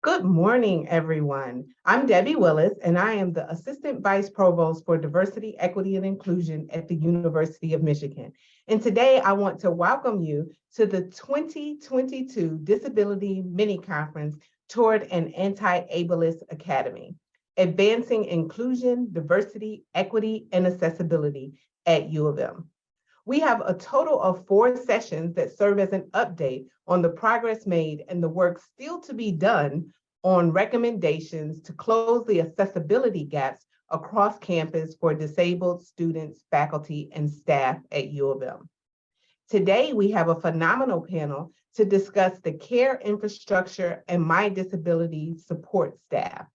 Good morning, everyone. I'm Debbie Willis, and I am the Assistant Vice Provost for Diversity, Equity, and Inclusion at the University of Michigan. And today I want to welcome you to the 2022 Disability Mini-Conference toward an Anti-Ableist Academy, Advancing Inclusion, Diversity, Equity, and Accessibility at U of M. We have a total of 4 sessions that serve as an update on the progress made and the work still to be done on recommendations to close the accessibility gaps across campus for disabled students, faculty, and staff at U of M. Today, we have a phenomenal panel to discuss the care infrastructure and MiDisability support staff.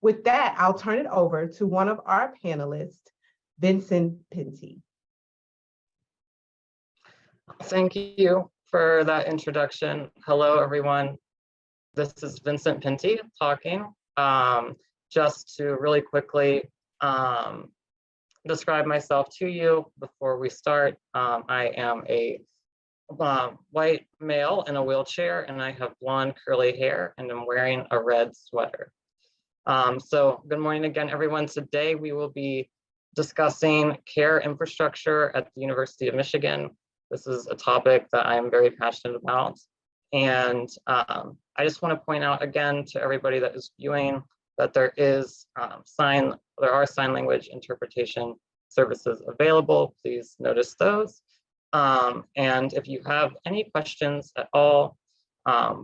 With that, I'll turn it over to one of our panelists, Vincent Pinty. Thank you for that introduction. Hello, everyone. This is Vincent Pinty talking. Just to really quickly describe myself to you before we start. I am a white male in a wheelchair, and I have blonde curly hair, and I'm wearing a red sweater. So good morning again, everyone. Today we will be discussing care infrastructure at the University of Michigan. This is a topic that I am very passionate about. And I just want to point out again to everybody that is viewing that there are sign language interpretation services available. Please notice those. And if you have any questions at all,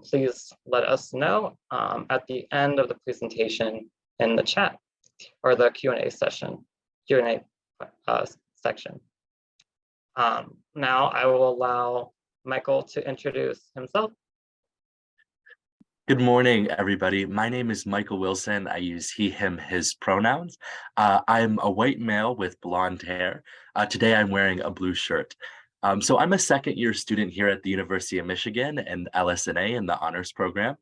please let us know at the end of the presentation in the chat or the Q&A section, section. Now I will allow Michael to introduce himself. Good morning, everybody. My name is Michael Wilson. I use he, him, his pronouns. I'm a white male with blonde hair. Today I'm wearing a blue shirt. So I'm a second-year student here at the University of Michigan and LS&A in the honors program.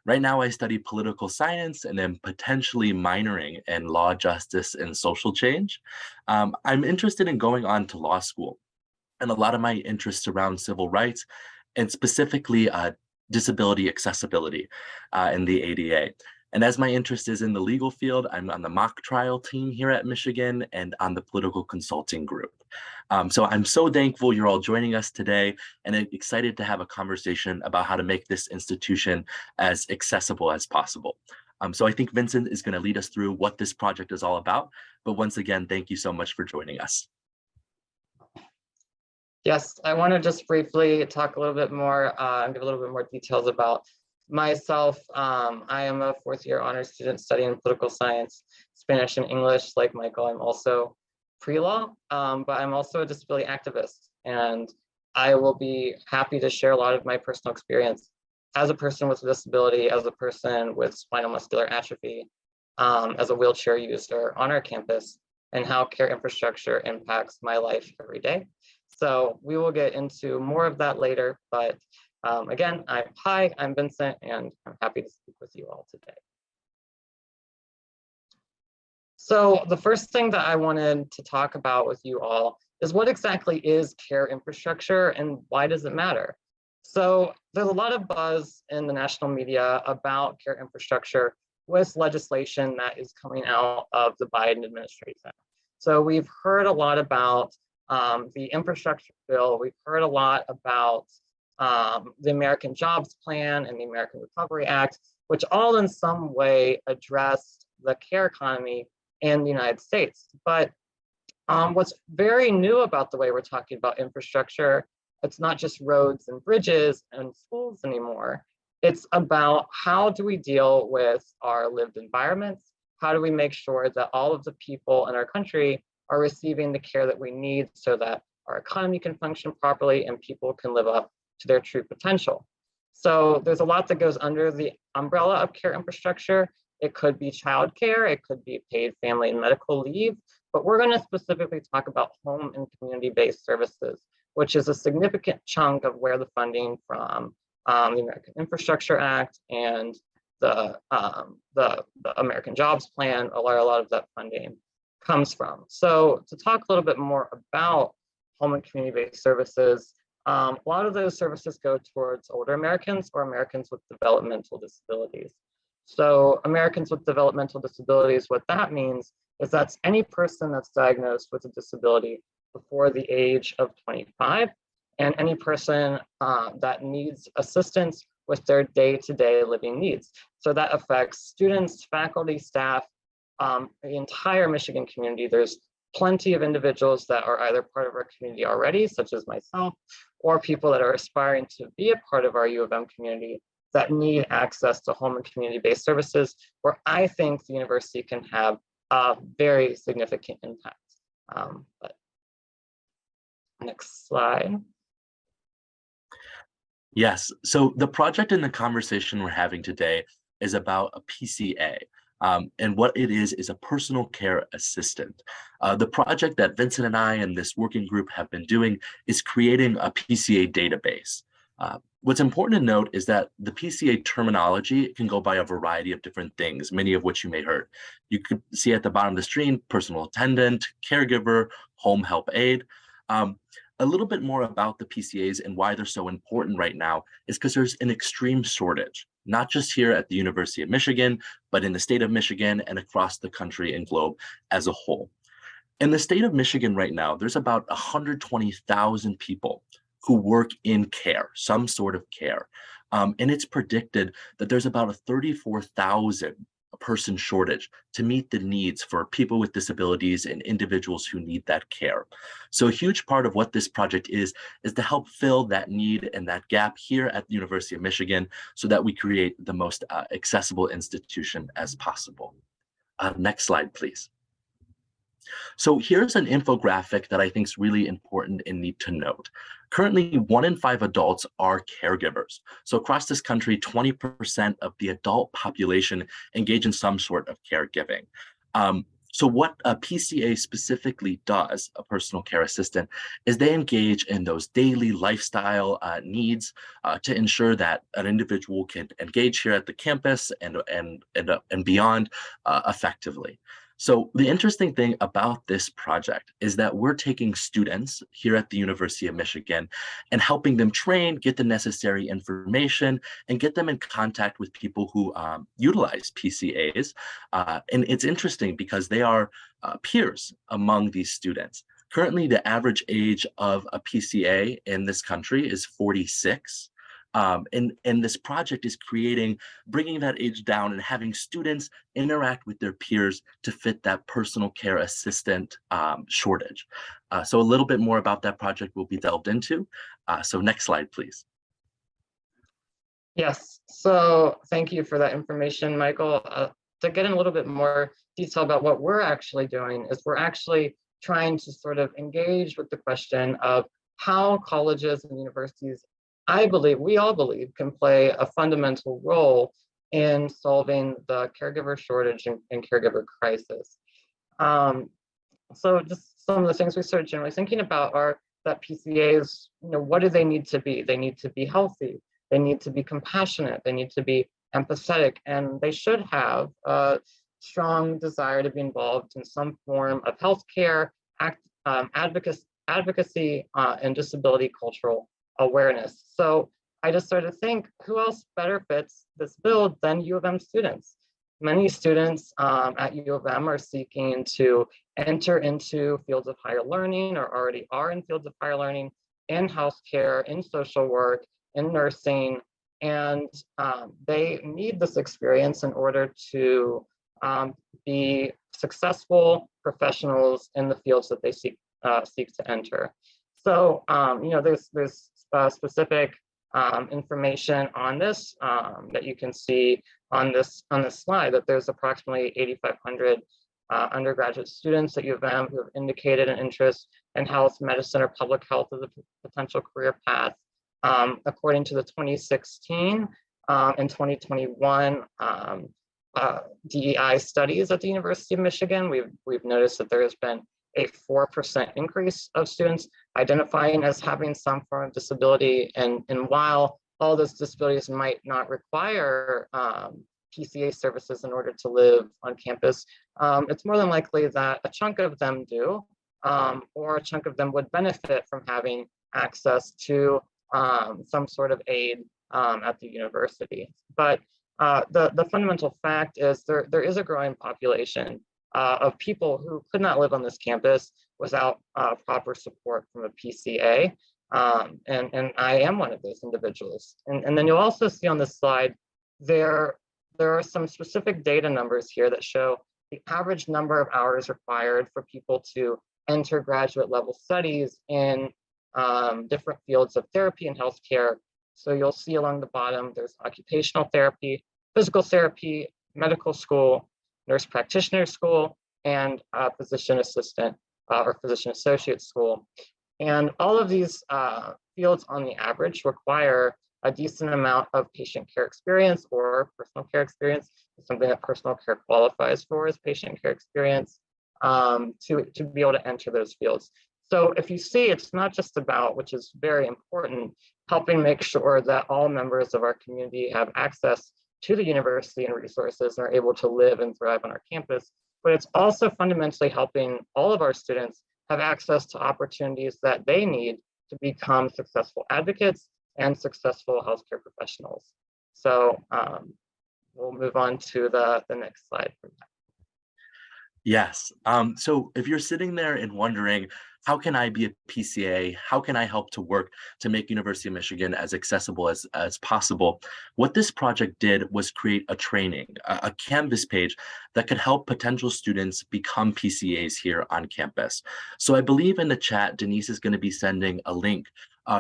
Right now I study political science and am potentially minoring in law, justice, and social change. I'm interested in going on to law school. And a lot of my interests around civil rights and specifically disability accessibility in the ADA. And as my interest is in the legal field, I'm on the mock trial team here at Michigan and on the political consulting group. So I'm so thankful you're all joining us today and excited to have a conversation about how to make this institution as accessible as possible. So I think Vincent is going to lead us through what this project is all about. But once again, thank you so much for joining us. Yes, I want to just briefly talk a little bit more and give a little bit more details about myself. I am a 4th-year honors student studying political science, Spanish and English. Like Michael, I'm also pre-law, but I'm also a disability activist. And I will be happy to share a lot of my personal experience as a person with a disability, as a person with spinal muscular atrophy, as a wheelchair user on our campus, and how care infrastructure impacts my life every day. So we will get into more of that later, but again, I'm Vincent, and I'm happy to speak with you all today. So the first thing that I wanted to talk about with you all is what exactly is care infrastructure and why does it matter? So there's a lot of buzz in the national media about care infrastructure with legislation that is coming out of the Biden administration. So we've heard a lot about the infrastructure bill. We've heard a lot about the American Jobs Plan and the American Recovery Act, which all in some way address the care economy in the United States. But what's very new about the way we're talking about infrastructure, it's not just roads and bridges and schools anymore. It's about how do we deal with our lived environments? How do we make sure that all of the people in our country are receiving the care that we need so that our economy can function properly and people can live up to their true potential. So there's a lot that goes under the umbrella of care infrastructure. It could be childcare, it could be paid family and medical leave, but we're going to specifically talk about home and community-based services, which is a significant chunk of where the funding from the American Infrastructure Act and the American Jobs Plan, a lot of that funding comes from. So to talk a little bit more about home and community-based services, a lot of those services go towards older Americans or Americans with developmental disabilities. So Americans with Developmental Disabilities, what that means is that's any person that's diagnosed with a disability before the age of 25, and any person that needs assistance with their day-to-day living needs. So that affects students, faculty, staff, the entire Michigan community. There's plenty of individuals that are either part of our community already, such as myself, or people that are aspiring to be a part of our U of M community that need access to home and community-based services, where I think the university can have a very significant impact. But next slide. Yes, so the project and the conversation we're having today is about a PCA. And what it is a personal care assistant. The project that Vincent and I and this working group have been doing is creating a PCA database. What's important to note is that the PCA terminology can go by a variety of different things, many of which you may heard. You could see at the bottom of the screen, personal attendant, caregiver, home help aide. A little bit more about the PCAs and why they're so important right now is because there's an extreme shortage, not just here at the University of Michigan, but in the state of Michigan and across the country and globe as a whole. In the state of Michigan right now, there's about 120,000 people who work in care, some sort of care. And it's predicted that there's about a 34,000 person shortage to meet the needs for people with disabilities and individuals who need that care. So a huge part of what this project is to help fill that need and that gap here at the University of Michigan so that we create the most accessible institution as possible. Next slide, please. So here's an infographic that I think is really important and need to note. Currently, 1 in 5 adults are caregivers. So across this country, 20% of the adult population engage in some sort of caregiving. So what a PCA specifically does, a personal care assistant, is they engage in those daily lifestyle needs to ensure that an individual can engage here at the campus and beyond effectively. So the interesting thing about this project is that we're taking students here at the University of Michigan and helping them train, get the necessary information, and get them in contact with people who utilize PCAs. And it's interesting because they are peers among these students. Currently, the average age of a PCA in this country is 46. And this project is bringing that age down and having students interact with their peers to fit that personal care assistant shortage. So a little bit more about that project will be delved into. So next slide, please. Yes, so thank you for that information, Michael. To get in a little bit more detail about what we're actually doing is we're actually trying to sort of engage with the question of how colleges and universities, we all believe, can play a fundamental role in solving the caregiver shortage and caregiver crisis. So just some of the things we started generally thinking about are that PCAs, what do they need to be? They need to be healthy. They need to be compassionate. They need to be empathetic, and they should have a strong desire to be involved in some form of healthcare, advocacy, and disability cultural awareness. So I just started to think, who else better fits this bill than U of M students? Many students at U of M are seeking to enter into fields of higher learning or already are in fields of higher learning in healthcare, in social work, in nursing, and they need this experience in order to be successful professionals in the fields that they seek to enter. So, there's specific information on this that you can see on this slide, that there's approximately 8,500 undergraduate students at U of M who have indicated an interest in health, medicine, or public health as a potential career path. According to the 2016 and 2021 DEI studies at the University of Michigan, we've noticed that there has been a 4% increase of students identifying as having some form of disability. And while all those disabilities might not require PCA services in order to live on campus, it's more than likely that a chunk of them do, or a chunk of them would benefit from having access to some sort of aid at the university. But The fundamental fact is there is a growing population of people who could not live on this campus without proper support from a PCA. And I am one of those individuals. And then you'll also see on this slide, there are some specific data numbers here that show the average number of hours required for people to enter graduate level studies in different fields of therapy and healthcare. So you'll see along the bottom, there's occupational therapy, physical therapy, medical school, nurse practitioner school, and physician assistant or physician associate school. And all of these fields on the average require a decent amount of patient care experience or personal care experience, something that personal care qualifies for as patient care experience to be able to enter those fields. So if you see, it's not just about, which is very important, helping make sure that all members of our community have access to the university and resources and are able to live and thrive on our campus, but it's also fundamentally helping all of our students have access to opportunities that they need to become successful advocates and successful healthcare professionals. So we'll move on to the next slide. Yes. So if you're sitting there and wondering, how can I be a PCA? How can I help to work to make University of Michigan as accessible as possible? What this project did was create a training, a Canvas page that could help potential students become PCAs here on campus. So I believe in the chat, Denise is going to be sending a link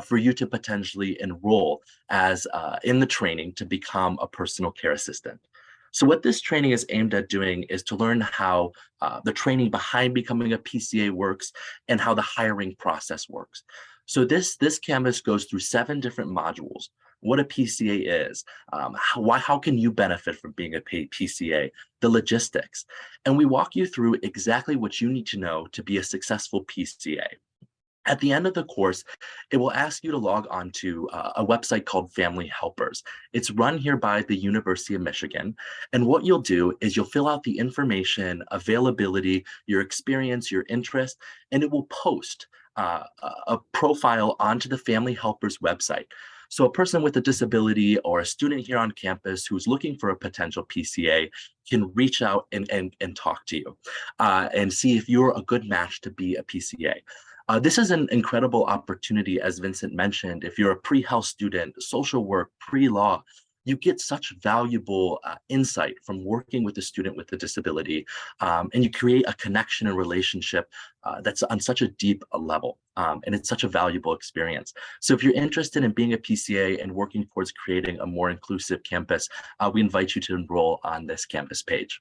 for you to potentially enroll as in the training to become a personal care assistant. So what this training is aimed at doing is to learn how the training behind becoming a PCA works and how the hiring process works. So this Canvas goes through 7 different modules. What a PCA is, how can you benefit from being a PCA, the logistics, and we walk you through exactly what you need to know to be a successful PCA. At the end of the course, it will ask you to log on to a website called Family Helpers. It's run here by the University of Michigan. And what you'll do is you'll fill out the information, availability, your experience, your interest, and it will post a profile onto the Family Helpers website. So a person with a disability or a student here on campus who's looking for a potential PCA can reach out and talk to you and see if you're a good match to be a PCA. This is an incredible opportunity, as Vincent mentioned. If you're a pre-health student, social work, pre-law, you get such valuable insight from working with a student with a disability, and you create a connection and relationship that's on such a deep level, and it's such a valuable experience. So if you're interested in being a PCA and working towards creating a more inclusive campus, we invite you to enroll on this Canvas page.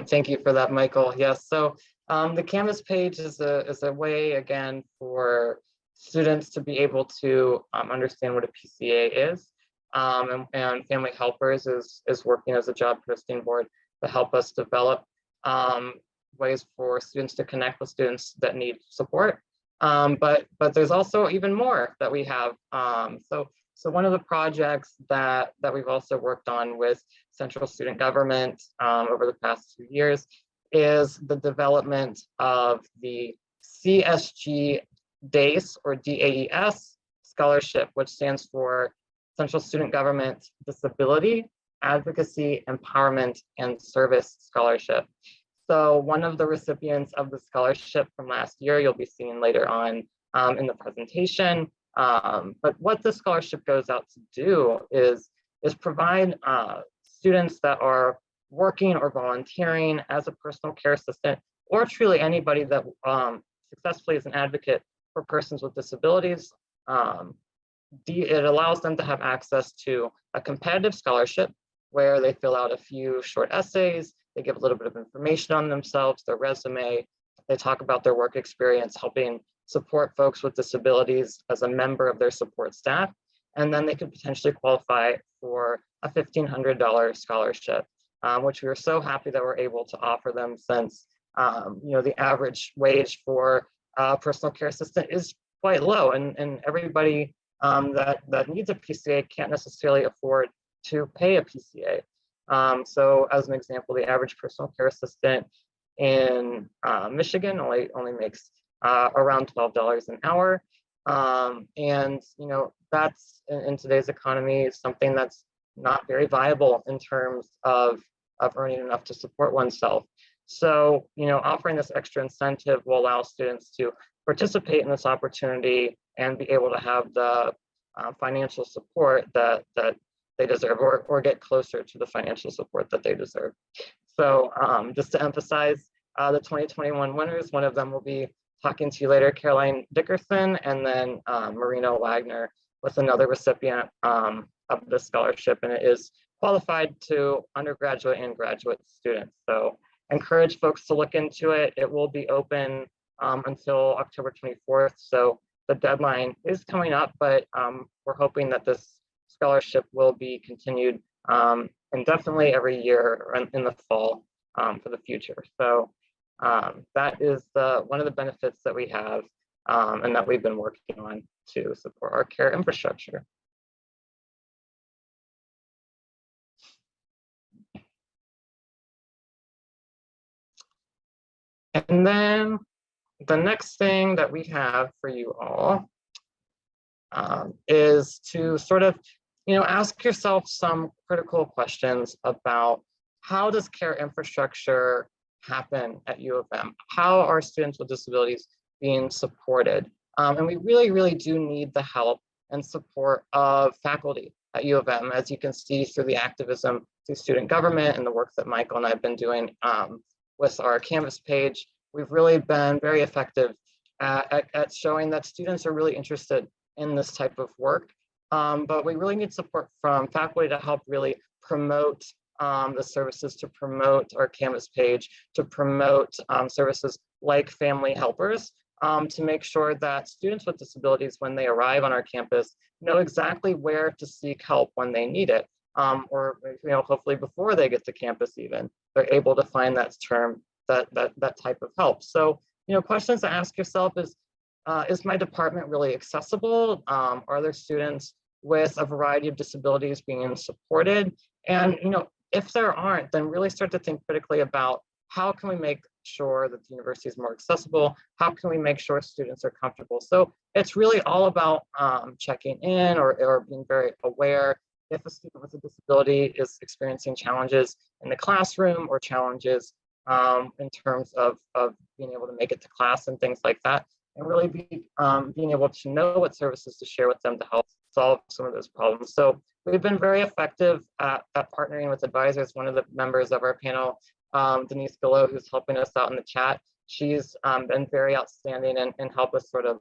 Thank you for that, Michael. Yes, so the Canvas page is a way, again, for students to be able to understand what a PCA is. And Family Helpers is working as a job posting board to help us develop ways for students to connect with students that need support. But there's also even more that we have. So one of the projects that we've also worked on with Central Student Government over the past 2 years is the development of the CSG DAES or DAES scholarship, which stands for Central Student Government Disability, Advocacy, Empowerment, and Service Scholarship. So one of the recipients of the scholarship from last year, you'll be seeing later on in the presentation. But what the scholarship goes out to do is provide students that are working or volunteering as a personal care assistant, or truly anybody that successfully is an advocate for persons with disabilities. It allows them to have access to a competitive scholarship where they fill out a few short essays, they give a little bit of information on themselves, their resume, they talk about their work experience helping support folks with disabilities as a member of their support staff, and then they could potentially qualify for a $1,500 scholarship, which we are so happy that we're able to offer them, since the average wage for a personal care assistant is quite low, and everybody that needs a PCA can't necessarily afford to pay a PCA. So as an example, the average personal care assistant in Michigan only makes around $12 an hour. And that's in today's economy something that's not very viable in terms of earning enough to support oneself. So, offering this extra incentive will allow students to participate in this opportunity and be able to have the financial support that they deserve, or get closer to the financial support that they deserve. So just to emphasize, the 2021 winners, one of them will be talking to you later, Caroline Dickerson, and then Marino Wagner was another recipient of the scholarship, and it is qualified to undergraduate and graduate students. So encourage folks to look into it. It will be open until October 24th. So the deadline is coming up, but we're hoping that this scholarship will be continued indefinitely every year in the fall for the future. So that is one of the benefits that we have and that we've been working on to support our care infrastructure. And then the next thing that we have for you all is to sort of, ask yourself some critical questions about how does care infrastructure happen at U of M? How are students with disabilities being supported? And we really, really do need the help and support of faculty at U of M, as you can see through the activism through student government and the work that Michael and I have been doing with our Canvas page. We've really been very effective at showing that students are really interested in this type of work. But we really need support from faculty to help really promote the services, to promote our Canvas page, to promote services like family helpers, to make sure that students with disabilities, when they arrive on our campus, know exactly where to seek help when they need it, or hopefully before they get to campus even, they're able to find that term, that type of help. So, questions to ask yourself is my department really accessible? Are there students with a variety of disabilities being supported? And if there aren't, then really start to think critically about how can we make sure that the university is more accessible? How can we make sure students are comfortable? So it's really all about checking in or being very aware if a student with a disability is experiencing challenges in the classroom or challenges in terms of being able to make it to class and things like that, and really being able to know what services to share with them to help solve some of those problems. So we've been very effective at partnering with advisors. One of the members of our panel, Denise Gallo, who's helping us out in the chat, she's been very outstanding and helped us sort of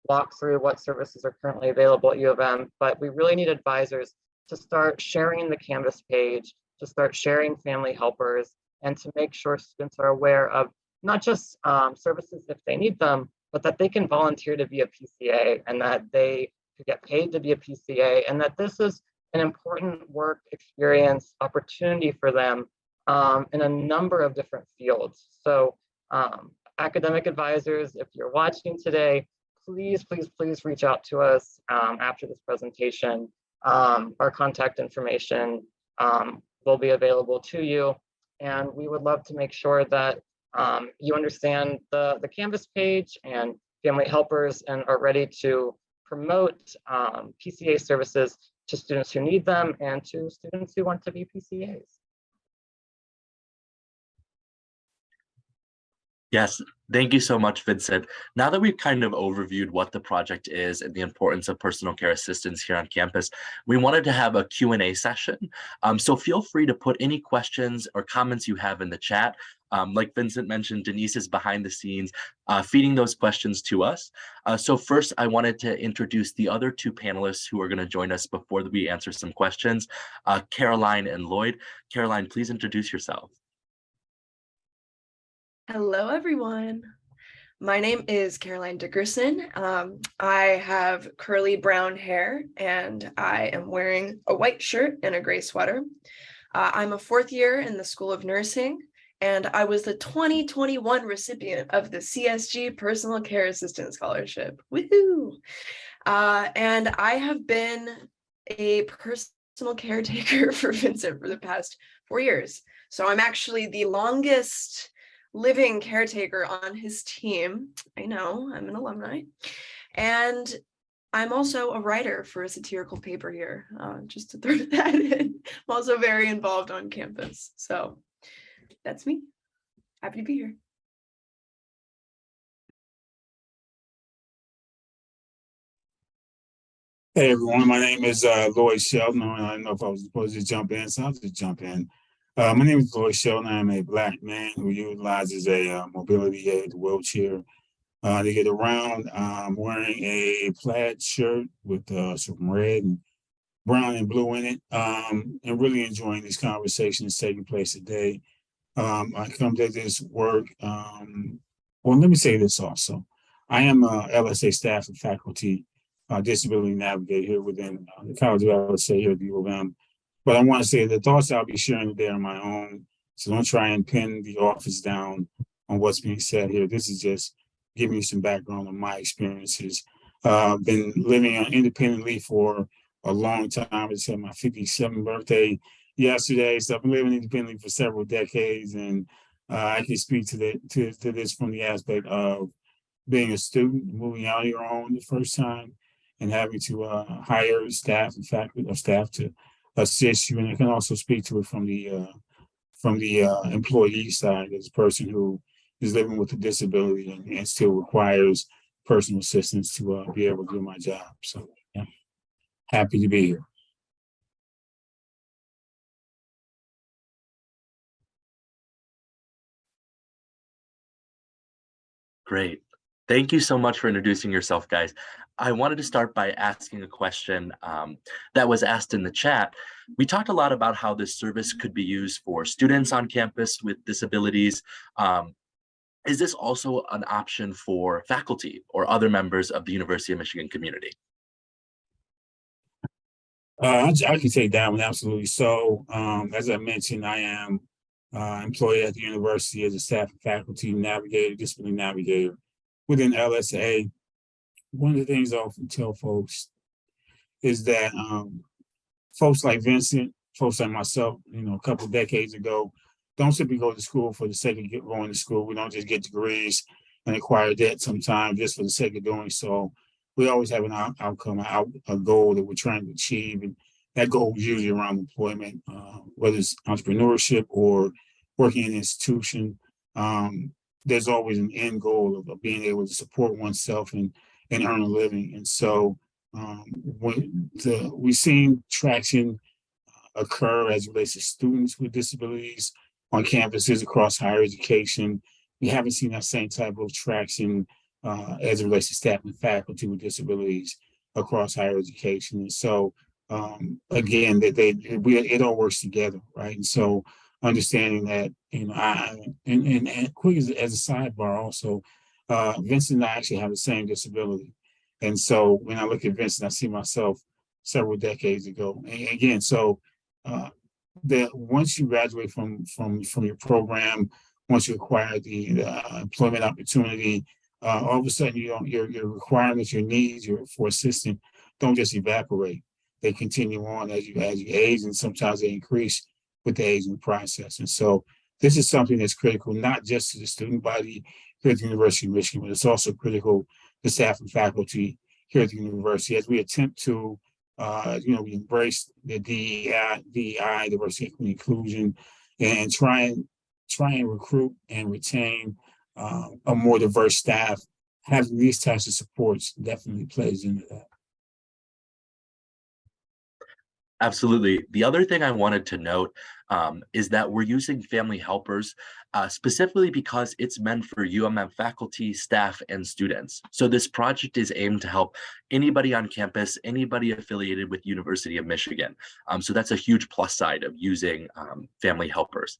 walk through what services are currently available at U of M. But we really need advisors to start sharing the Canvas page, to start sharing family helpers, and to make sure students are aware of not just services if they need them, but that they can volunteer to be a PCA, and that they could get paid to be a PCA, and that this is an important work experience opportunity for them in a number of different fields. So academic advisors, if you're watching today, please, please, please reach out to us after this presentation. Our contact information will be available to you. And we would love to make sure that you understand the Canvas page and family helpers and are ready to promote PCA services to students who need them and to students who want to be PCAs. Yes, thank you so much, Vincent. Now that we've kind of overviewed what the project is and the importance of personal care assistance here on campus, we wanted to have a Q&A session. So feel free to put any questions or comments you have in the chat. Like Vincent mentioned, Denise is behind the scenes feeding those questions to us. So first, I wanted to introduce the other two panelists who are going to join us before we answer some questions, Caroline and Lloyd. Caroline, please introduce yourself. Hello, everyone. My name is Caroline Dickerson. I have curly brown hair and I am wearing a white shirt and a gray sweater. I'm a fourth year in the School of Nursing, and I was the 2021 recipient of the CSG Personal Care Assistant Scholarship. Woohoo! And I have been a personal caretaker for Vincent for the past 4 years. So I'm actually the longest living caretaker on his team. I know, I'm an alumni. And I'm also a writer for a satirical paper here, just to throw that in. I'm also very involved on campus. So that's me. Happy to be here. Hey everyone, my name is Lloyd Sheldon. I don't know if I was supposed to jump in, so I'll just jump in. My name is Lloyd Sheldon. I'm a Black man who utilizes a mobility aid wheelchair to get around. I'm wearing a plaid shirt with some red and brown and blue in it, and really enjoying these conversations taking place today. I come to this work. Well, let me say this also. I am a LSA staff and faculty disability navigator here within the College of LSA here at the U of M. But I want to say the thoughts I'll be sharing today are my own. So don't try and pin the office down on what's being said here. This is just giving you some background on my experiences. I've been living independently for a long time. I just had my 57th birthday yesterday, so I've been living independently for several decades, and I can speak to this from the aspect of being a student, moving out on your own the first time, and having to hire staff and faculty or staff to assist you. And I can also speak to it from the employee side as a person who is living with a disability and still requires personal assistance to be able to do my job. So yeah, happy to be here. Great. Thank you so much for introducing yourself, guys. I wanted to start by asking a question that was asked in the chat. We talked a lot about how this service could be used for students on campus with disabilities. Is this also an option for faculty or other members of the University of Michigan community? I can take that one, absolutely. So, as I mentioned, I am employed at the university as a staff and faculty navigator, disciplinary navigator within LSA. One of the things I often tell folks is that folks like Vincent, folks like myself, a couple of decades ago, don't simply go to school for the sake of going to school. We don't just get degrees and acquire debt sometimes just for the sake of doing so. We always have an outcome, a goal that we're trying to achieve. And that goal is usually around employment, whether it's entrepreneurship or working in an institution. There's always an end goal of being able to support oneself and earn a living. And so we've seen traction occur as it relates to students with disabilities on campuses across higher education. We haven't seen that same type of traction as it relates to staff and faculty with disabilities across higher education. And so, again, it all works together, right? And so, understanding that, and quick as a sidebar, also, Vincent and I actually have the same disability. And so, when I look at Vincent, I see myself several decades ago. And again, so that once you graduate from your program, once you acquire the employment opportunity, all of a sudden your requirements, your needs, for assistance don't just evaporate. They continue on as you age, and sometimes they increase with the aging process. And so this is something that's critical, not just to the student body here at the University of Michigan, but it's also critical to staff and faculty here at the university as we attempt to we embrace the DEI, diversity, equity, inclusion, and try and recruit and retain a more diverse staff. Having these types of supports definitely plays into that. Absolutely. The other thing I wanted to note is that we're using family helpers specifically because it's meant for UMM faculty, staff, and students. So this project is aimed to help anybody on campus, anybody affiliated with University of Michigan. So that's a huge plus side of using family helpers.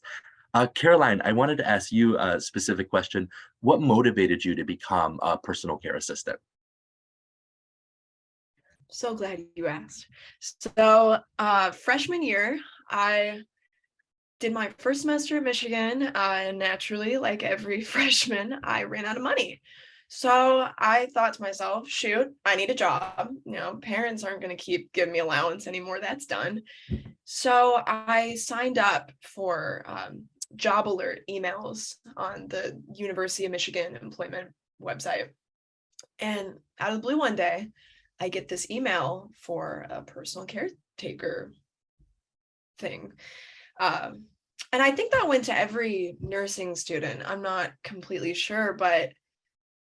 Caroline, I wanted to ask you a specific question. What motivated you to become a personal care assistant? So glad you asked. So freshman year, I did my first semester at Michigan, and naturally, like every freshman, I ran out of money. So I thought to myself, shoot, I need a job. Parents aren't going to keep giving me allowance anymore. That's done. So I signed up for job alert emails on the University of Michigan employment website. And out of the blue one day, I get this email for a personal caretaker thing. And I think that went to every nursing student. I'm not completely sure, but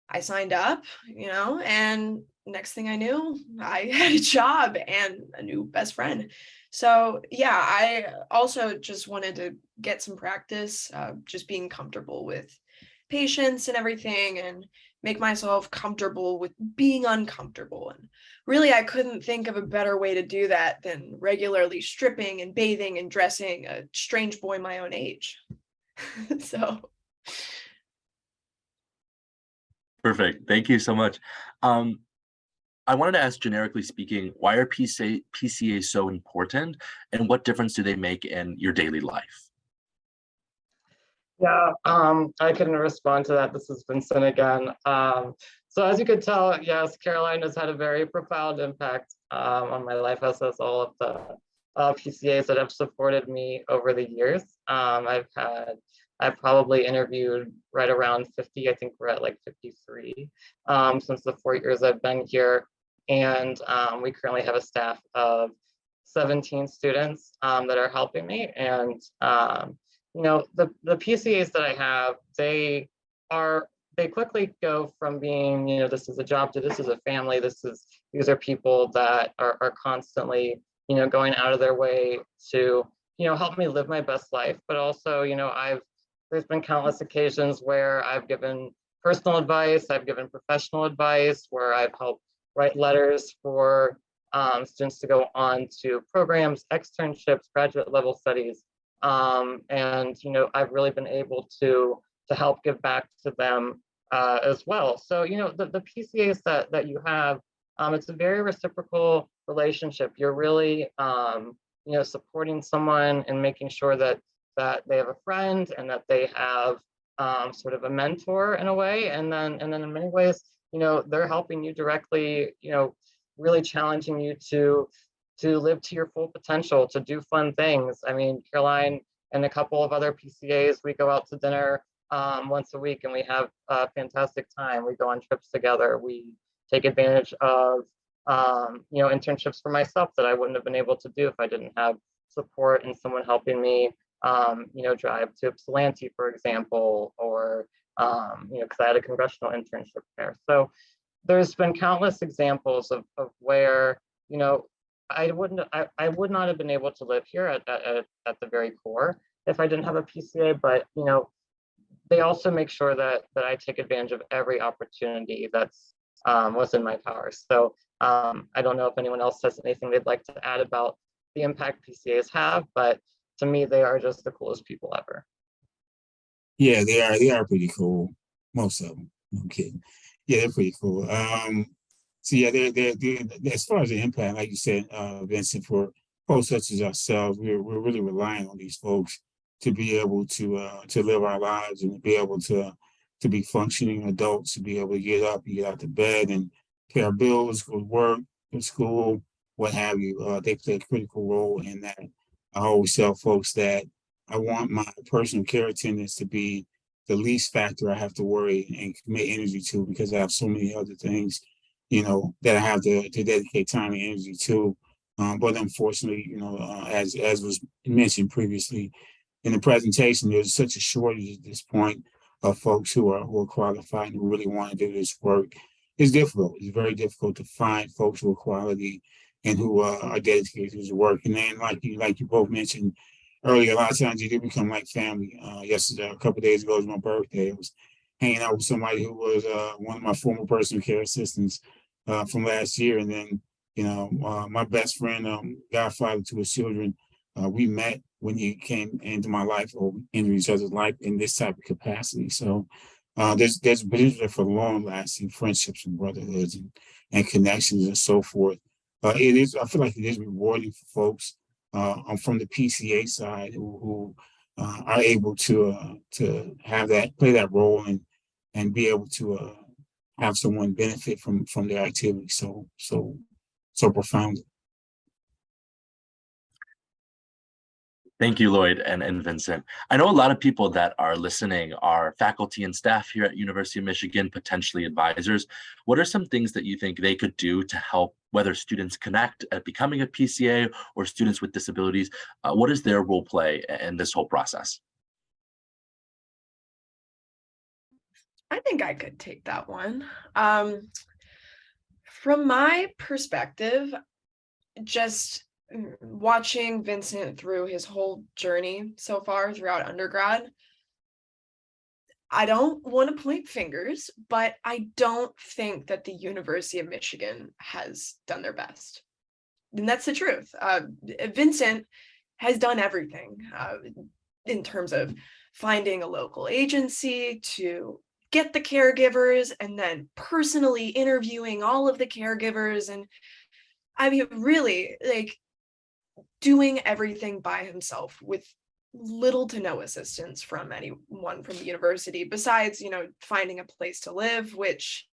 I signed up, and next thing I knew, I had a job and a new best friend. So yeah, I also just wanted to get some practice, just being comfortable with patients and everything, and make myself comfortable with being uncomfortable. And really, I couldn't think of a better way to do that than regularly stripping and bathing and dressing a strange boy my own age. So Perfect. Thank you so much. I wanted to ask, generically speaking, why are PCAs so important, and what difference do they make in your daily life? Yeah, I can respond to that. This is Vincent again. So as you could tell, yes, Caroline has had a very profound impact on my life, as has all of the PCAs that have supported me over the years. I've probably interviewed right around 50. I think we're at like 53 since the 4 years I've been here. And we currently have a staff of 17 students that are helping me. And the PCAs that I have, they quickly go from being, this is a job, to this is a family. These are people that are constantly, going out of their way to, help me live my best life. But also, there's been countless occasions where I've given personal advice, I've given professional advice, where I've helped write letters for students to go on to programs, externships, graduate level studies. And I've really been able to help give back to them as well. So the PCAs that you have, it's a very reciprocal relationship. You're really supporting someone and making sure that they have a friend and that they have sort of a mentor in a way, and then in many ways they're helping you directly, really challenging you to live to your full potential, to do fun things. I mean, Caroline and a couple of other PCAs, we go out to dinner once a week and we have a fantastic time. We go on trips together. We take advantage of, internships for myself that I wouldn't have been able to do if I didn't have support and someone helping me, drive to Ypsilanti, for example, or, because I had a congressional internship there. So there's been countless examples of where, I would not have been able to live here at the very core if I didn't have a PCA, but they also make sure that I take advantage of every opportunity that's within my power. So I don't know if anyone else has anything they'd like to add about the impact PCAs have, but to me, they are just the coolest people ever. Yeah, they are pretty cool. Most of them. I'm kidding. Yeah, they're pretty cool. So yeah, they're as far as the impact, like you said, Vincent, for folks such as ourselves, we're really relying on these folks to be able to live our lives and to be able to be functioning adults, to be able to get up, get out of bed, and pay our bills, go to work, go to school, what have you. They play a critical role in that. I always tell folks that I want my personal care attendants to be the least factor I have to worry and commit energy to, because I have so many other things, that I have to dedicate time and energy to. But unfortunately, as was mentioned previously in the presentation, there's such a shortage at this point of folks who are qualified and who really want to do this work. It's difficult. It's very difficult to find folks who are quality and who are dedicated to this work. And then, like you both mentioned earlier, a lot of times you do become like family. Yesterday, a couple of days ago, was my birthday. I was hanging out with somebody who was one of my former personal care assistants from last year, and then my best friend, godfather to his children, we met when he came into my life, or into each other's life in this type of capacity. So there's potential for long-lasting friendships and brotherhoods and connections and so forth. It is. I feel like it is rewarding for folks from the PCA side who are able to have play that role and be able to have someone benefit from their activity so profoundly. Thank you, Lloyd and Vincent. I know a lot of people that are listening are faculty and staff here at University of Michigan, potentially advisors. What are some things that you think they could do to help whether students connect at becoming a PCA or students with disabilities? What is their role play in this whole process? I think I could take that one. From my perspective, just watching Vincent through his whole journey so far throughout undergrad, I don't want to point fingers, but I don't think that the University of Michigan has done their best. And that's the truth. Vincent has done everything in terms of finding a local agency to get the caregivers and then personally interviewing all of the caregivers. And I mean, really, like, doing everything by himself with little to no assistance from anyone from the university, besides, finding a place to live, which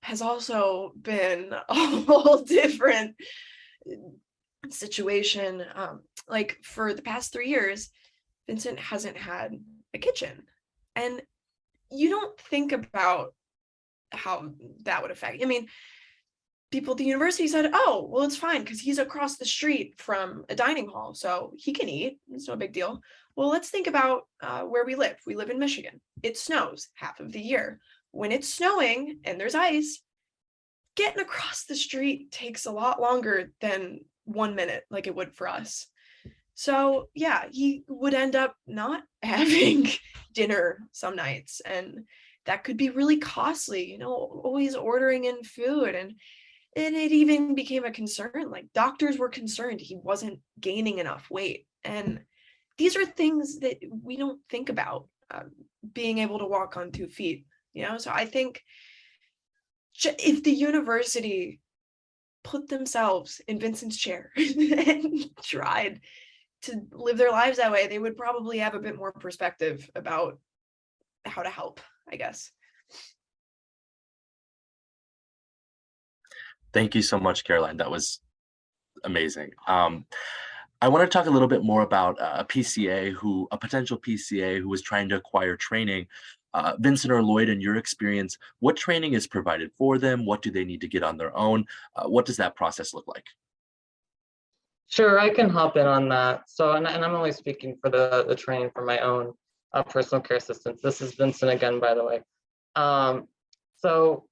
has also been a whole different situation. Like, for the past 3 years, Vincent hasn't had a kitchen. And you don't think about how that would affect. I mean, people at the university said, oh, well, it's fine because he's across the street from a dining hall, so he can eat. It's no big deal. Well, let's think about where we live. We live in Michigan. It snows half of the year. When it's snowing and there's ice, getting across the street takes a lot longer than 1 minute, like it would for us. So yeah, he would end up not having dinner some nights, and that could be really costly, always ordering in food. And it even became a concern. Like, doctors were concerned he wasn't gaining enough weight. And these are things that we don't think about, being able to walk on 2 feet, So I think if the university put themselves in Vincent's chair and tried to live their lives that way, they would probably have a bit more perspective about how to help, I guess. Thank you so much, Caroline. That was amazing. I want to talk a little bit more about a potential PCA who was trying to acquire training. Vincent or Lloyd, in your experience, what training is provided for them? What do they need to get on their own? What does that process look like? Sure, I can hop in on that. So, and I'm only speaking for the training for my own personal care assistants. This is Vincent again, by the way. So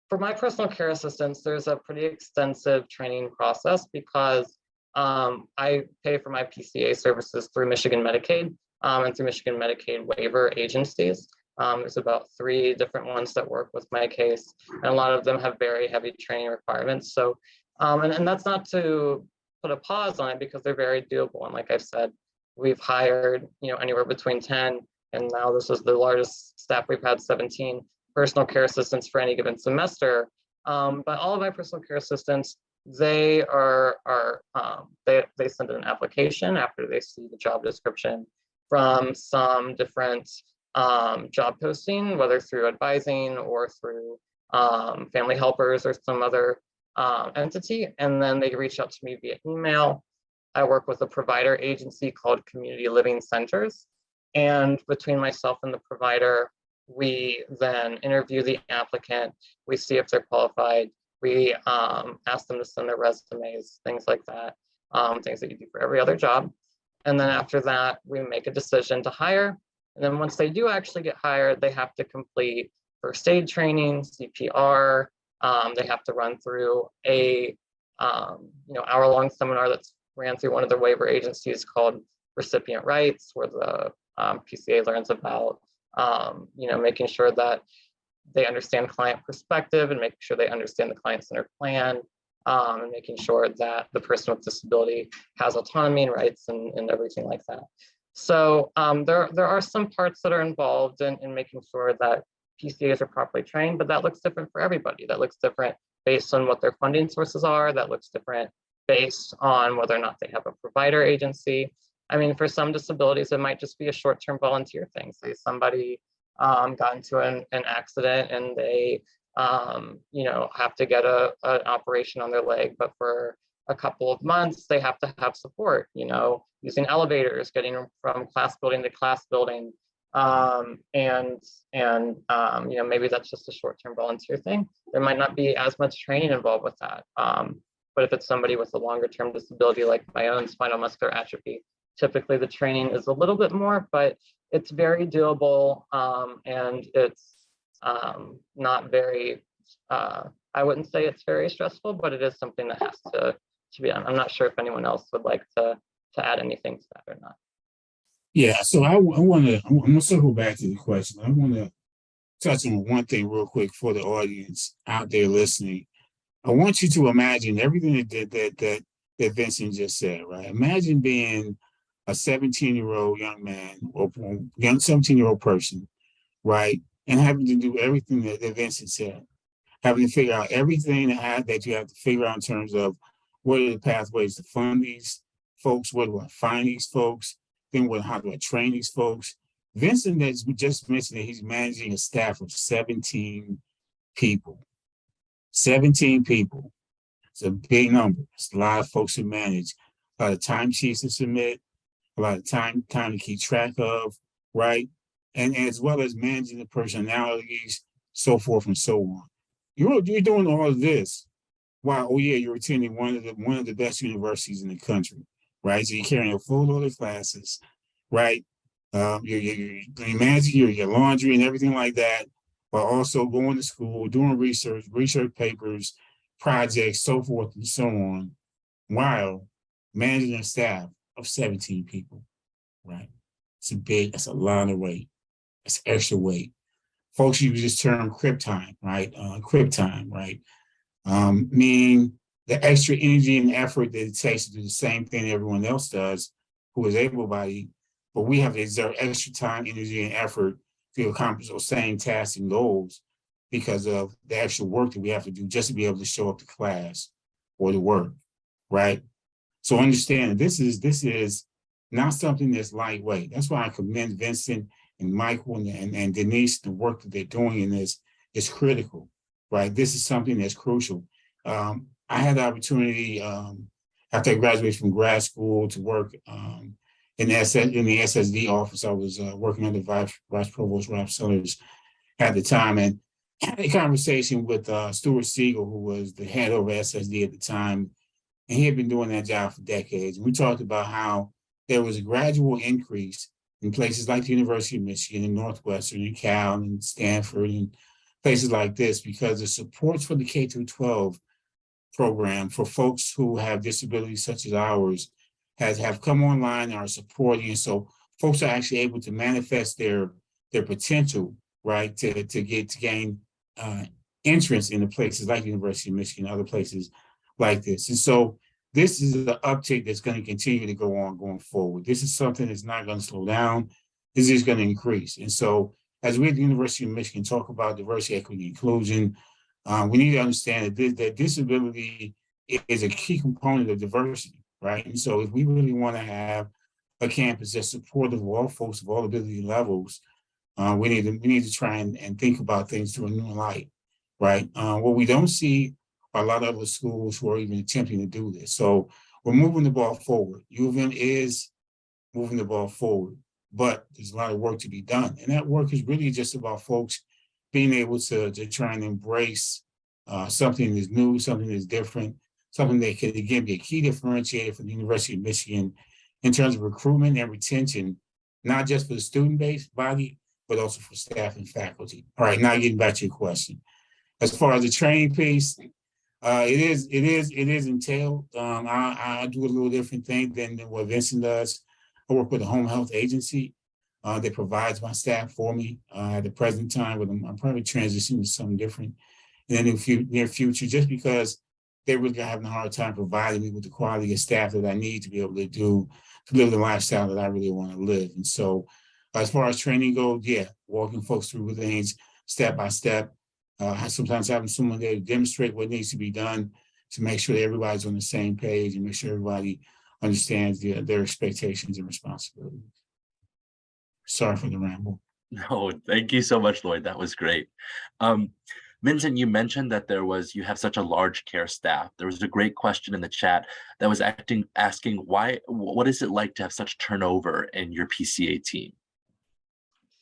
for my personal care assistants, there's a pretty extensive training process because I pay for my PCA services through Michigan Medicaid and through Michigan Medicaid waiver agencies. There's about 3 different ones that work with my case, and a lot of them have very heavy training requirements. So, and that's not to put a pause on it because they're very doable. And like I've said, we've hired, anywhere between 10, and now this is the largest staff we've had, 17 personal care assistants for any given semester. But all of my personal care assistants, they they send an application after they see the job description from some different job posting, whether through advising or through family helpers or some other entity, and then they reach out to me via email. I work with a provider agency called Community Living Centers, and between myself and the provider, we then interview the applicant. We see if they're qualified. We ask them to send their resumes, things like that, things that you do for every other job. And then after that, we make a decision to hire. And then once they do actually get hired, they have to complete first aid training, CPR. They have to run through a hour-long seminar that's ran through one of the waiver agencies called Recipient Rights, where the PCA learns about making sure that they understand client perspective and making sure they understand the client-centered plan, and making sure that the person with disability has autonomy and rights and everything like that. So there are some parts that are involved in making sure that PCAs are properly trained, but that looks different for everybody. That looks different based on what their funding sources are. That looks different based on whether or not they have a provider agency. I mean, for some disabilities, it might just be a short-term volunteer thing. Say somebody got into an accident and they have to get an operation on their leg, but for a couple of months, they have to have support, you know, using elevators, getting from class building to class building. You know, maybe that's just a short-term volunteer thing. There might not be as much training involved with that. But if it's somebody with a longer-term disability like my own spinal muscular atrophy, typically the training is a little bit more, but it's very doable, and it's not very, I wouldn't say it's very stressful, but it is something that has to be done. I'm not sure if anyone else would like to add anything to that or not. Yeah, so I'm gonna circle back to the question. I want to touch on one thing real quick for the audience out there listening. I want you to imagine everything that Vincent just said, right? Imagine being a 17-year-old young man or young 17-year-old person, right? And having to do everything that Vincent said, having to figure out everything that you have to figure out in terms of what are the pathways to fund these folks, where do I find these folks, then how do I train these folks? Vincent has just mentioned that he's managing a staff of 17 people. 17 people. It's a big number. It's a lot of folks to manage, a lot of timesheets to submit, a lot of time to keep track of, right? And as well as managing the personalities, so forth and so on. You're doing all of this while, oh yeah, you're attending one of the best universities in the country, right? So you're carrying a full load of classes, right? You're managing your laundry and everything like that, while also going to school, doing research papers, projects, so forth and so on, while managing a staff of 17 people, right? That's a lot of weight. It's extra weight. Folks use this term crib time, right? Meaning the extra energy and effort that it takes to do the same thing everyone else does who is able-bodied, but we have to exert extra time, energy, and effort to accomplish those same tasks and goals because of the extra work that we have to do just to be able to show up to class or to work, right? So understand this is not something that's lightweight. That's why I commend Vincent and Michael and Denise. The work that they're doing in this is critical, right? This is something that's crucial. I had the opportunity after I graduated from grad school to work in the SSD office. I was working under Vice Provost Rob Sellers at the time, and had a conversation with Stuart Siegel, who was the head over SSD at the time, and he had been doing that job for decades. And we talked about how there was a gradual increase in places like the University of Michigan and Northwestern and Cal and Stanford and places like this, because the supports for the K-12 program for folks who have disabilities such as ours have come online and are supporting. And so folks are actually able to manifest their potential, right, to gain entrance into places like the University of Michigan and other places like this. And so this is the uptick that's going to continue to go on going forward. This is something that's not going to slow down. This is going to increase. And so as we at the University of Michigan talk about diversity, equity, inclusion, we need to understand that disability is a key component of diversity, right? And so if we really want to have a campus that's supportive of all folks of all ability levels, we need to try and think about things through a new light, right? What we don't see are a lot of other schools who are even attempting to do this. So we're moving the ball forward. U of M is moving the ball forward, but there's a lot of work to be done. And that work is really just about folks being able to try and embrace something that's new, something that's different, something that can, again, be a key differentiator for the University of Michigan in terms of recruitment and retention, not just for the student-based body, but also for staff and faculty. All right, now getting back to your question. As far as the training piece, it is entailed. I do a little different thing than what Vincent does. I work with a home health agency that provides my staff for me at the present time, but I'm probably transitioning to something different in the near future, just because they really are having a hard time providing me with the quality of staff that I need to be able to live the lifestyle that I really want to live. And so as far as training goes, yeah, walking folks through things step by step. Sometimes having someone there to demonstrate what needs to be done to make sure that everybody's on the same page and make sure everybody understands their expectations and responsibilities. Sorry for the ramble. No, thank you so much, Lloyd. That was great. Vincent, you mentioned that you have such a large care staff. There was a great question in the chat that was asking what is it like to have such turnover in your PCA team?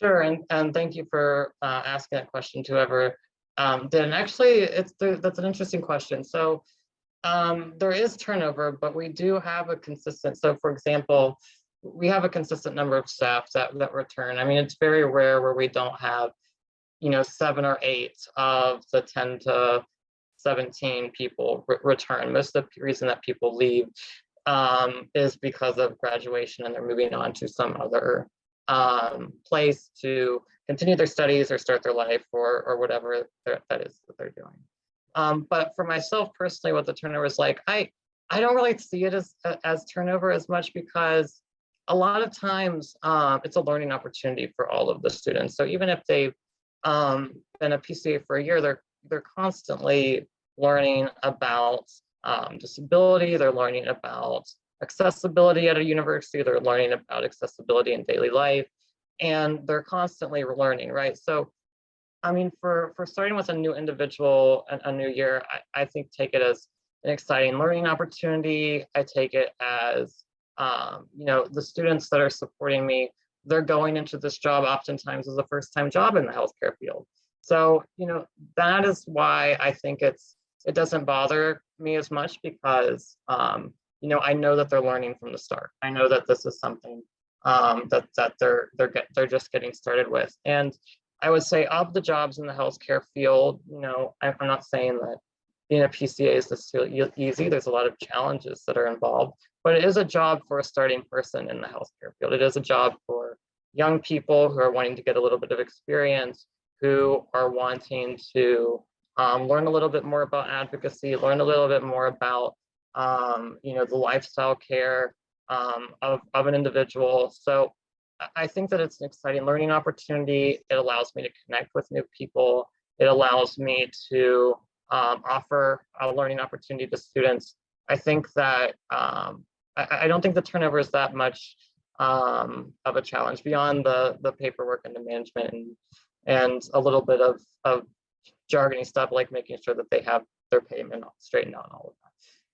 Sure, and thank you for asking that question to whoever did. And actually, that's an interesting question. So there is turnover, but we do have a consistent. So for example, we have a consistent number of staff that return. I mean, it's very rare where we don't have, 7 or 8 of the 10 to 17 people return. Most of the reason that people leave is because of graduation and they're moving on to some other place to continue their studies or start their life or whatever that is that they're doing. But for myself personally, what the turnover is like, I don't really see it as turnover as much, because a lot of times it's a learning opportunity for all of the students. So even if they've been a PCA for a year, they're constantly learning about disability. They're learning about accessibility at a university. They're learning about accessibility in daily life, and they're constantly learning, right? So, I mean, for starting with a new individual, a new year, I think take it as an exciting learning opportunity. I take it as, the students that are supporting me, they're going into this job oftentimes as a first-time job in the healthcare field. So, that is why I think it doesn't bother me as much, because I know that they're learning from the start. I know that this is something that they're just getting started with. And I would say, of the jobs in the healthcare field, I'm not saying that being a PCA is just easy. There's a lot of challenges that are involved, but it is a job for a starting person in the healthcare field. It is a job for young people who are wanting to get a little bit of experience, who are wanting to learn a little bit more about advocacy, learn a little bit more about the lifestyle care of an individual. So I think that it's an exciting learning opportunity. It allows me to connect with new people. It allows me to offer a learning opportunity to students. I think that I don't think the turnover is that much of a challenge beyond the paperwork and the management and a little bit of jargony stuff, like making sure that they have their payment straightened out and all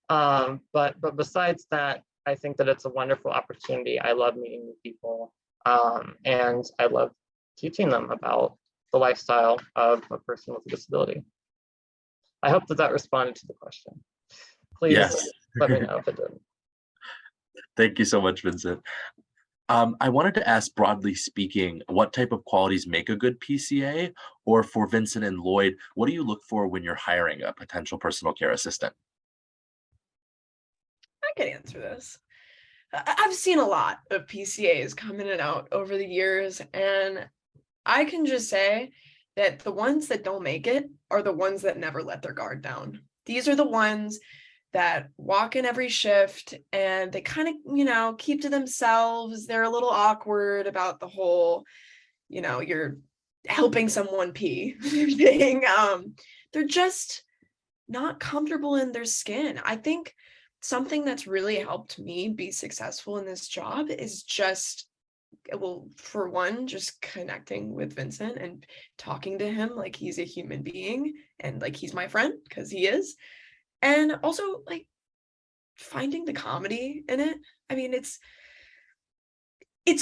of that. But besides that, I think that it's a wonderful opportunity. I love meeting new people, and I love teaching them about the lifestyle of a person with a disability. I hope that responded to the question. Please Yes. let me know if it didn't. Thank you so much, Vincent. I wanted to ask, broadly speaking, what type of qualities make a good PCA? Or for Vincent and Lloyd, what do you look for when you're hiring a potential personal care assistant? I can answer this. I've seen a lot of PCAs come in and out over the years, and I can just say that the ones that don't make it are the ones that never let their guard down. These are the ones that walk in every shift and they kind of, keep to themselves. They're a little awkward about the whole, you're helping someone pee thing. They're just not comfortable in their skin. I think something that's really helped me be successful in this job is just, well, for one, just connecting with Vincent and talking to him like he's a human being and like he's my friend, because he is. And also like finding the comedy in it. I mean, it's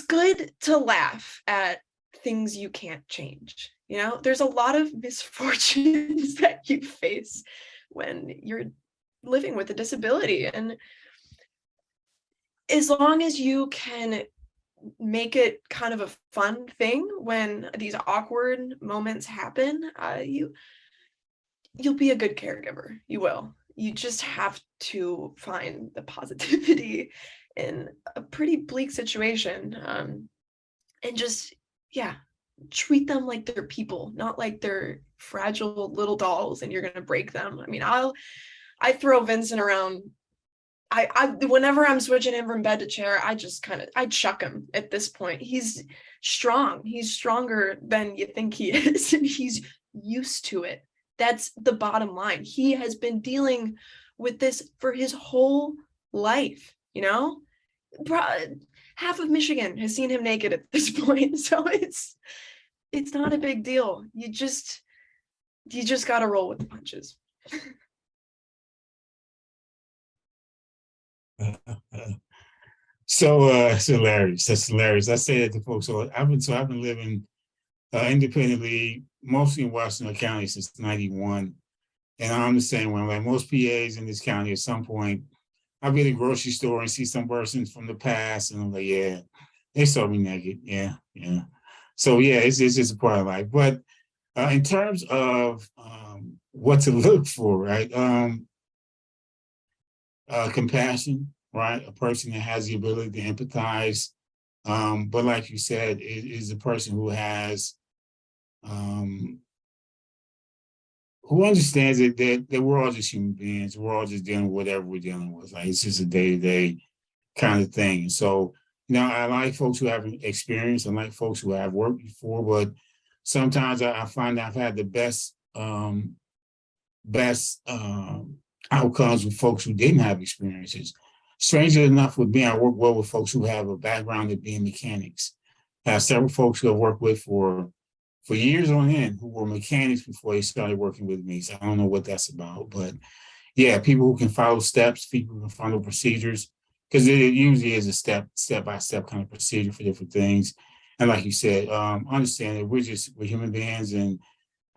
good to laugh at things you can't change. There's a lot of misfortunes that you face when you're living with a disability. And as long as you can make it kind of a fun thing when these awkward moments happen, you'll be a good caregiver. You will. You just have to find the positivity in a pretty bleak situation, and just, treat them like they're people, not like they're fragile little dolls and you're going to break them. I mean, I throw Vincent around. I whenever I'm switching him from bed to chair, I chuck him at this point. He's strong. He's stronger than you think he is, and he's used to it. That's the bottom line. He has been dealing with this for his whole life, Half of Michigan has seen him naked at this point. So it's not a big deal. you just got to roll with the punches. It's hilarious. That's hilarious. I say that to folks. I've been living independently, mostly in Washington County since '91, and I'm the same way. Like most PAs in this county, at some point, I'll be at a grocery store and see some person from the past, and I'm like, yeah, they saw me naked. Yeah, yeah. So yeah, it's just a part of life. But in terms of what to look for, right? Compassion, right? A person that has the ability to empathize. But like you said, it is a person who has, who understands that we're all just human beings. We're all just dealing with whatever we're dealing with. Like it's just a day-to-day kind of thing. So, I like folks who have experience. I like folks who have worked before, but sometimes I find I've had the best outcomes with folks who didn't have experiences. Strangely enough, with me, I work well with folks who have a background in being mechanics. I have several folks who I've worked with for years on end who were mechanics before they started working with me. So I don't know what that's about, but yeah, people who can follow steps, people who can follow procedures, because it usually is a step-by-step kind of procedure for different things. And like you said, understand that we're human beings, and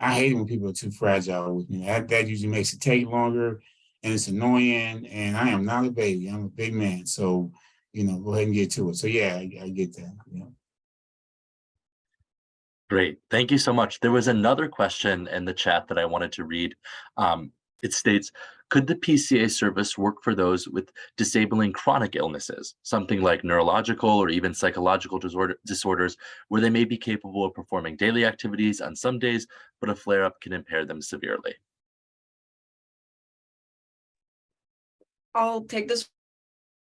I hate when people are too fragile with me. That usually makes it take longer, and it's annoying. And I am not a baby; I'm a big man. So, go ahead and get to it. So yeah, I get that. Yeah. Great. Thank you so much. There was another question in the chat that I wanted to read. It states, could the PCA service work for those with disabling chronic illnesses, something like neurological or even psychological disorders, where they may be capable of performing daily activities on some days, but a flare-up can impair them severely? I'll take this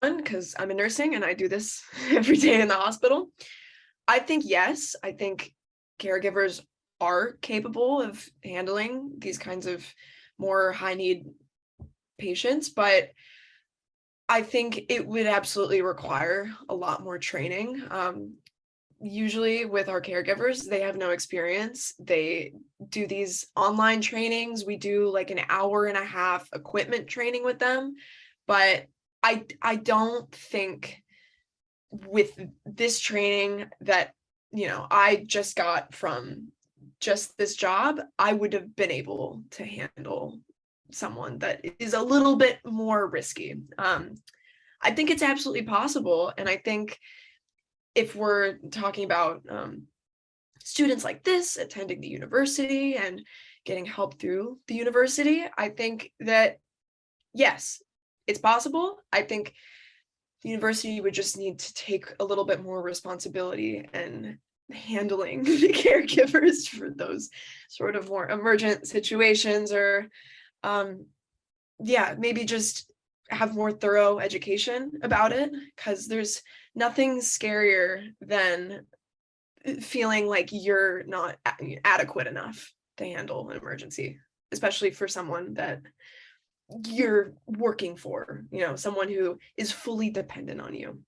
one because I'm in nursing and I do this every day in the hospital. I think yes. I think caregivers are capable of handling these kinds of more high need patients, but I think it would absolutely require a lot more training. Usually with our caregivers, they have no experience. They do these online trainings. We do like an hour and a half equipment training with them, but I don't think with this training that I just got from just this job, I would have been able to handle someone that is a little bit more risky. I think it's absolutely possible. And I think if we're talking about students like this attending the university and getting help through the university, I think that, yes, it's possible. I think the university would just need to take a little bit more responsibility in handling the caregivers for those sort of more emergent situations, or maybe just have more thorough education about it, because there's nothing scarier than feeling like you're not adequate enough to handle an emergency, especially for someone that you're working for, someone who is fully dependent on you.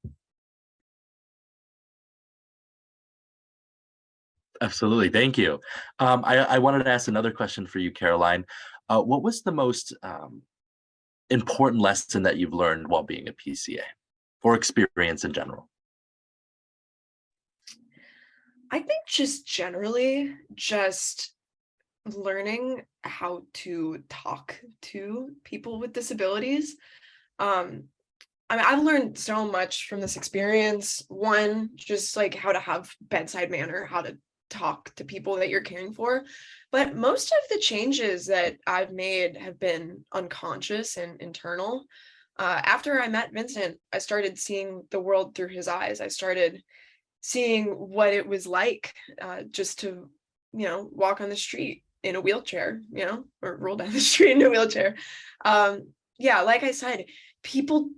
Absolutely. Thank you. I wanted to ask another question for you, Caroline. What was the most important lesson that you've learned while being a PCA, or experience in general? I think just generally, just learning how to talk to people with disabilities. I've learned so much from this experience. One, just like how to have bedside manner, how to talk to people that you're caring for. But most of the changes that I've made have been unconscious and internal. After I met Vincent, I started seeing the world through his eyes. I started seeing what it was like just to, walk on the street in a wheelchair, or roll down the street in a wheelchair. Like I said, people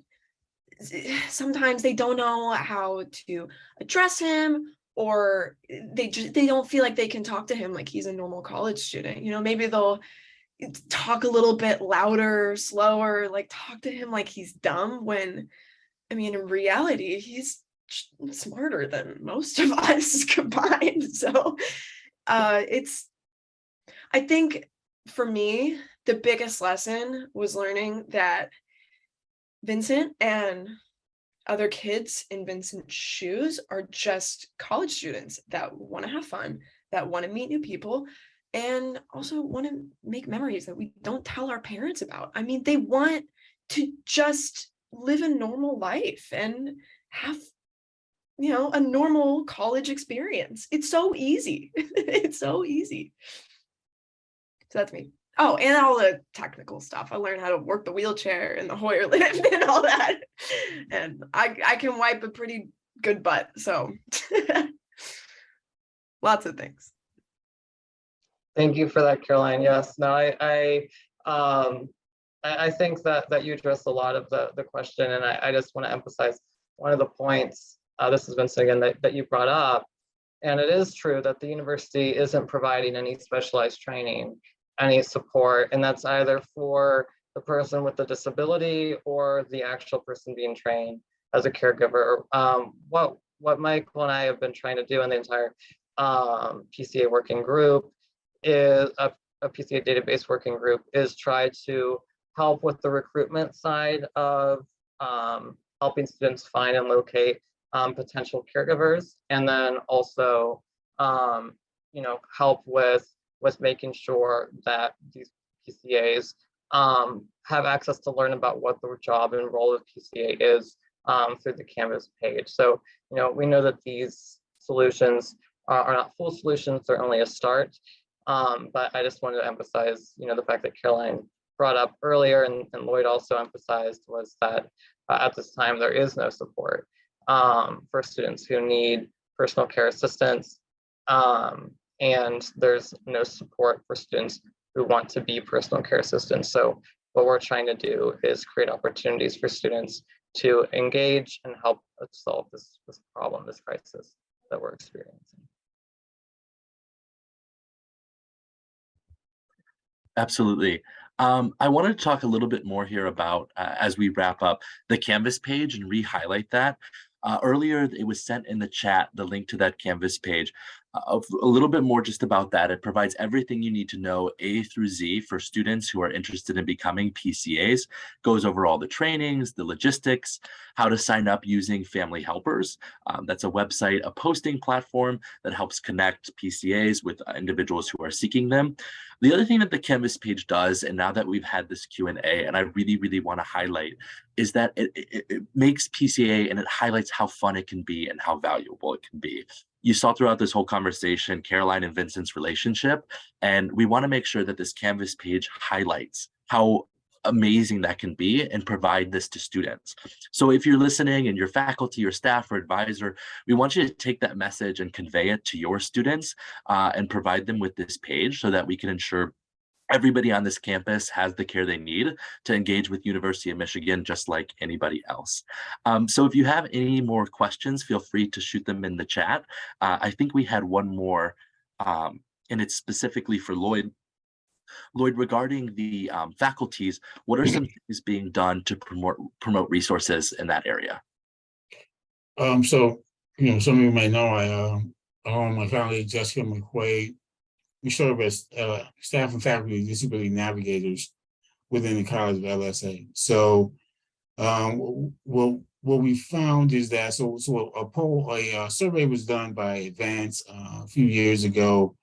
sometimes they don't know how to address him, or they don't feel like they can talk to him like he's a normal college student. Maybe they'll talk a little bit louder, slower, like talk to him like he's dumb, when in reality he's smarter than most of us combined. So I think for me, the biggest lesson was learning that Vincent and other kids in Vincent's shoes are just college students that want to have fun, that want to meet new people, and also want to make memories that we don't tell our parents about. I mean, they want to just live a normal life and have, a normal college experience. It's so easy. It's so easy. So that's me. Oh, and all the technical stuff. I learned how to work the wheelchair and the Hoyer lift and all that. And I can wipe a pretty good butt. So lots of things. Thank you for that, Caroline. Yes, no, I think that you addressed a lot of the question, and I just want to emphasize one of the points. This has been something that you brought up, and it is true that the university isn't providing any specialized training, any support, and that's either for the person with the disability or the actual person being trained as a caregiver. What Michael and I have been trying to do in the entire PCA working group is a PCA database working group is try to help with the recruitment side of helping students find and locate potential caregivers, and then also help with making sure that these PCAs have access to learn about what the job and role of PCA is through the Canvas page. So we know that these solutions are not full solutions, they're only a start. But I just wanted to emphasize, the fact that Caroline brought up earlier and Lloyd also emphasized was that at this time there is no support for students who need personal care assistance, and there's no support for students who want to be personal care assistants. So what we're trying to do is create opportunities for students to engage and help solve this problem, this crisis that we're experiencing. Absolutely. I wanted to talk a little bit more here about, as we wrap up, the Canvas page and re-highlight that. Earlier, it was sent in the chat, the link to that Canvas page. A little bit more just about that. It provides everything you need to know A through Z for students who are interested in becoming PCAs, goes over all the trainings, the logistics, how to sign up using Family Helpers. That's a website, a posting platform that helps connect PCAs with individuals who are seeking them. The other thing that the Canvas page does, and now that we've had this Q&A, and I really, really want to highlight, is that it makes PCA and it highlights how fun it can be and how valuable it can be. You saw throughout this whole conversation, Caroline and Vincent's relationship, and we want to make sure that this Canvas page highlights how amazing that can be and provide this to students. So if you're listening and your faculty or staff or advisor, we want you to take that message and convey it to your students and provide them with this page so that we can ensure everybody on this campus has the care they need to engage with University of Michigan, just like anybody else. So if you have any more questions, feel free to shoot them in the chat. I think we had one more, and it's specifically for Lloyd. Lloyd, regarding the faculties, what are some things being done to promote resources in that area? So, some of you may know, my colleague Jessica McQuaid, we serve as staff and faculty disability navigators within the College of LSA. So what we found is that, so a survey was done by Advance a few years ago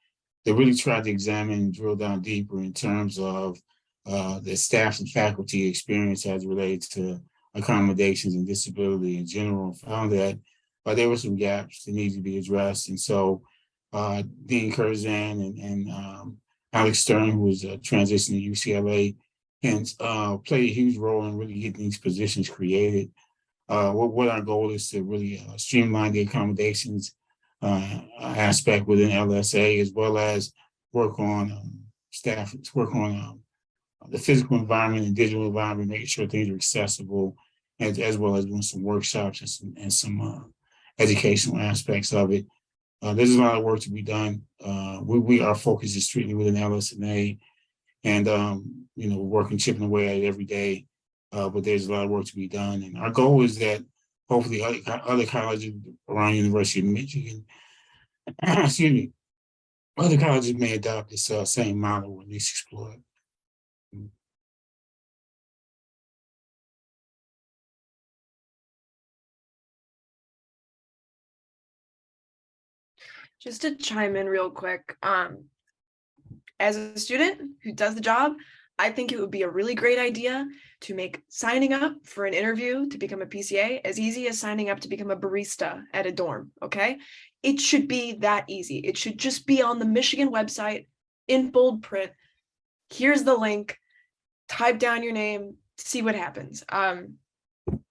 that really tried to examine and drill down deeper in terms of the staff and faculty experience as related to accommodations and disability in general. Found that there were some gaps that needed to be addressed. And so Dean Curzan and Alex Stern, who was transitioning to UCLA, hence played a huge role in really getting these positions created. What our goal is to really streamline the accommodations aspect within LSA, as well as work on the physical environment and digital environment, making sure things are accessible, as well as doing some workshops and some educational aspects of it. There's a lot of work to be done. Our focus is strictly within LSNA, and we're working, chipping away at it every day. But there's a lot of work to be done, and our goal is that hopefully other colleges around University of Michigan, excuse me, other colleges may adopt this same model or at least explore it. Just to chime in real quick, as a student who does the job, I think it would be a really great idea to make signing up for an interview to become a PCA as easy as signing up to become a barista at a dorm, okay? It should be that easy. It should just be on the Michigan website in bold print. Here's the link, type down your name, see what happens.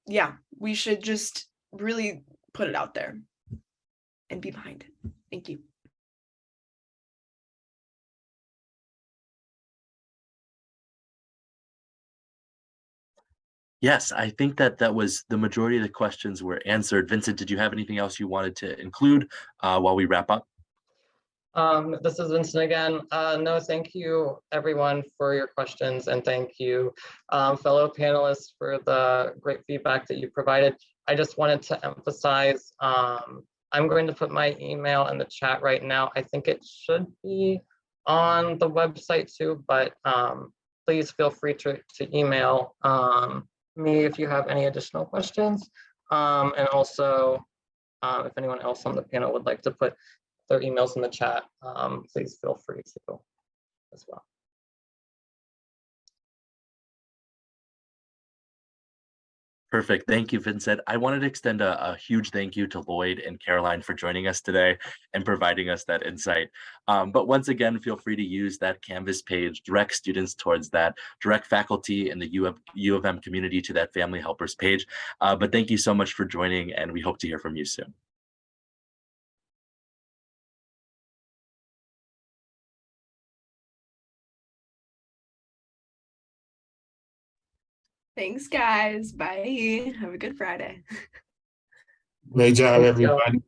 Yeah, we should just really put it out there and be behind it. Thank you. Yes, I think that that was the majority of the questions were answered. Vincent, did you have anything else you wanted to include while we wrap up? This is Vincent again. No, thank you everyone for your questions, and thank you fellow panelists for the great feedback that you provided. I just wanted to emphasize, I'm going to put my email in the chat right now. I think it should be on the website too, but please feel free to email me if you have any additional questions. And also, if anyone else on the panel would like to put their emails in the chat, please feel free to as well. Perfect. Thank you, Vincent. I wanted to extend a huge thank you to Lloyd and Caroline for joining us today and providing us that insight. But once again, feel free to use that Canvas page, direct students towards that, direct faculty and the U of M community to that Family Helpers page. But thank you so much for joining, and we hope to hear from you soon. Thanks, guys. Bye. Have a good Friday. Great job, Thank you. everybody.